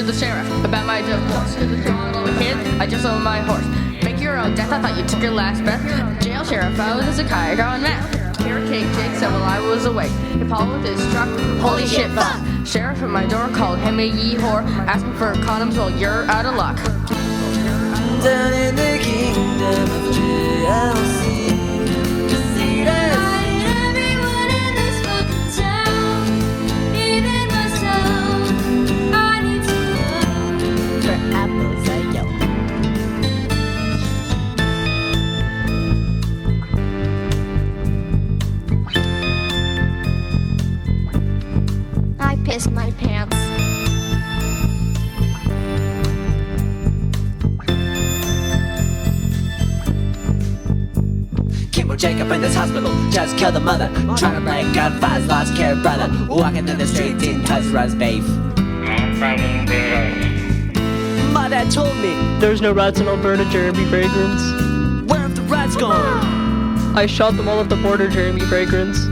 the sheriff about my divorce. Little kid, I just own my horse. Make your own death, I thought you took your last breath. Jail sheriff, I was a psychiatrist on meth. Carrot cake Jake said while I was awake. He Paul with his truck, holy shit, fuck. Sheriff at my door called him a yee whore, asking for condoms while you're out of luck. Down in the kingdom of jealousy. I pissed my pants. Kim or Jacob in this hospital just killed the mother. Trying to break up Five's lost care brother. Walking in the streets in Tuzra's beef. My dad told me There's no rats in Alberta, Jeremy Fragrance. where have the rats gone? I shot them all at the border, Jeremy Fragrance.